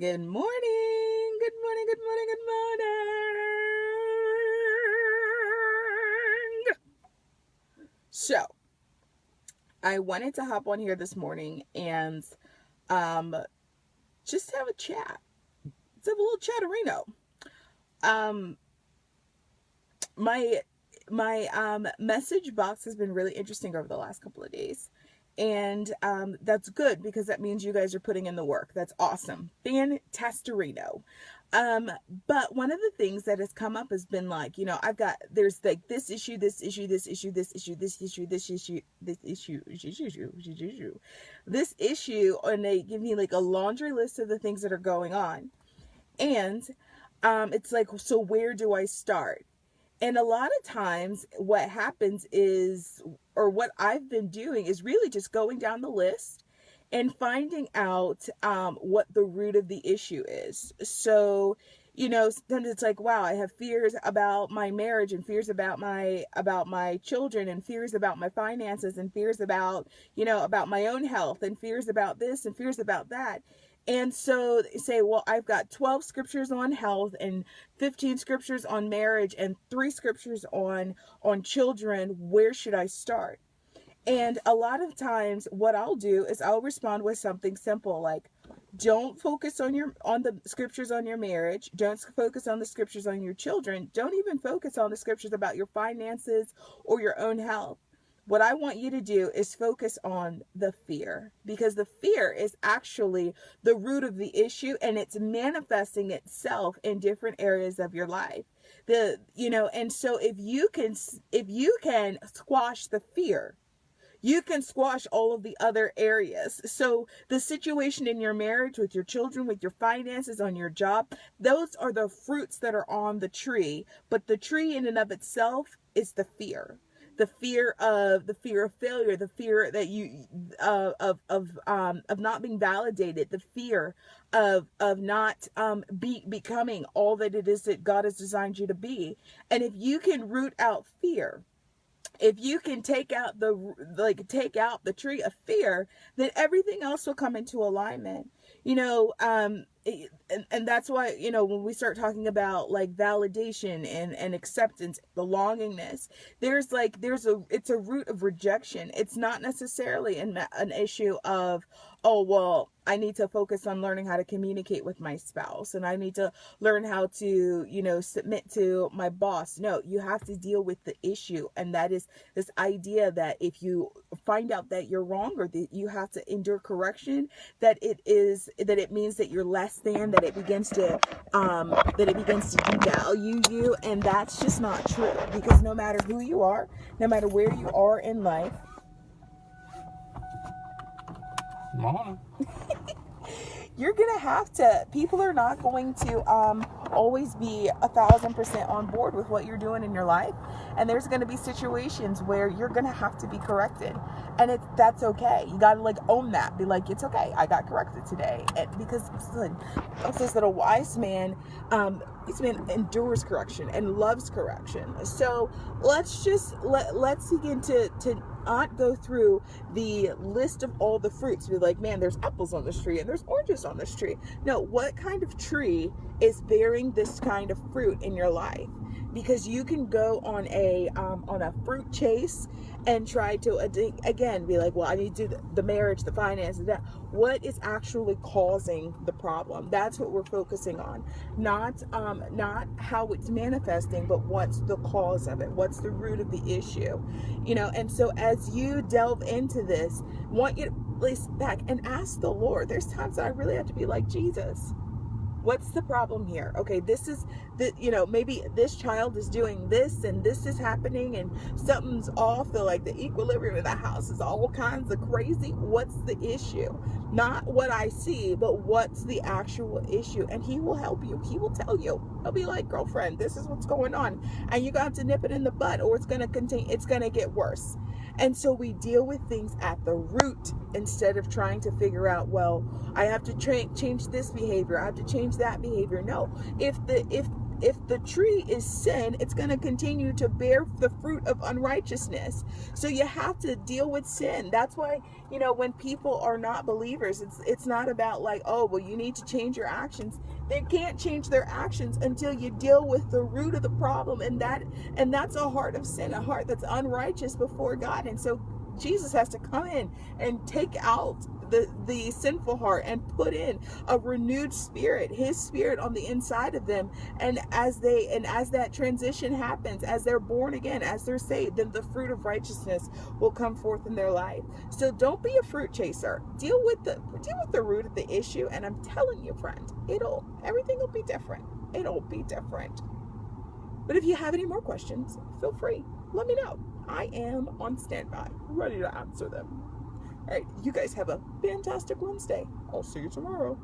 Good morning. Good morning. Good morning. Good morning. So, I wanted to hop on here this morning and um just have a chat. Let's have a little chatterino. Um my my message box has been really interesting over the last couple of days. And that's good because that means you guys are putting in the work. That's awesome. Fantastarino. Um, but one of the things that has come up has been like, there's like this issue, this issue, this issue, this issue, this issue, this issue, this issue, and they give me like a laundry list of the things that are going on. And it's like, so where do I start? And a lot of times what happens is, or what I've been doing is really just going down the list and finding out what the root of the issue is. So, sometimes it's like, wow, I have fears about my marriage and fears about my children and fears about my finances and fears about, about my own health and fears about this and fears about that. And so they say, well, I've got 12 scriptures on health and 15 scriptures on marriage and 3 scriptures on children. Where should I start? And a lot of times what I'll do is I'll respond with something simple like, don't focus on the scriptures on your marriage. Don't focus on the scriptures on your children. Don't even focus on the scriptures about your finances or your own health. What I want you to do is focus on the fear, because the fear is actually the root of the issue, and it's manifesting itself in different areas of your life. And so if you can squash the fear, you can squash all of the other areas. So the situation in your marriage, with your children, with your finances, on your job, those are the fruits that are on the tree. But the tree in and of itself is the fear. The fear of failure, the fear that you of not being validated, the fear of not becoming all that it is that God has designed you to be. And if you can root out fear, if you can take out the tree of fear, then everything else will come into alignment. And that's why, when we start talking about like validation and acceptance, belongingness, it's a root of rejection. It's not necessarily an issue of, oh, well, I need to focus on learning how to communicate with my spouse and I need to learn how to, submit to my boss. No, you have to deal with the issue. And that is this idea that if you find out that you're wrong or that you have to endure correction, that it means that you're less than, that it begins to devalue you. And that's just not true, because no matter who you are, no matter where you are in life, you're gonna have to, people are not going to always be 1,000% on board with what you're doing in your life, and there's gonna be situations where you're gonna have to be corrected, and that's okay. You gotta own that, be like, it's okay, I got corrected today. Because listen, it says that a wise man endures correction and loves correction. So let's begin to not go through the list of all the fruits. Be like, man, there's apples on this tree and there's oranges on this tree. No, what kind of tree is bearing this kind of fruit in your life? Because you can go on a fruit chase and try to again be like, well, I need to do the marriage, the finances, that. What is actually causing the problem? That's what we're focusing on. Not how it's manifesting, but what's the cause of it? What's the root of the issue? And so as you delve into this, I want you to place back and ask the Lord. There's times that I really have to be like, Jesus, what's the problem here? Okay, this is maybe this child is doing this and this is happening and something's off. Like the equilibrium of the house is all kinds of crazy. What's the issue? Not what I see, but what's the actual issue? And he will help you. He will tell you. He'll be like, girlfriend, this is what's going on. And you got to nip it in the bud, or it's going to get worse. And so we deal with things at the root instead of trying to figure out, well, I have to change this behavior, I have to change that behavior. No, if if the tree is sin, it's going to continue to bear the fruit of unrighteousness. So you have to deal with sin. That's why, when people are not believers, it's not about like, oh, well, you need to change your actions. They can't change their actions until you deal with the root of the problem, and that's a heart of sin, a heart that's unrighteous before God. And so Jesus has to come in and take out the sinful heart and put in a renewed spirit, his spirit on the inside of them. And as that transition happens, as they're born again, as they're saved, then the fruit of righteousness will come forth in their life. So don't be a fruit chaser. Deal with the root of the issue. And I'm telling you, friend, everything will be different. It'll be different. But if you have any more questions, feel free. Let me know. I am on standby, ready to answer them. All right, you guys have a fantastic Wednesday. I'll see you tomorrow.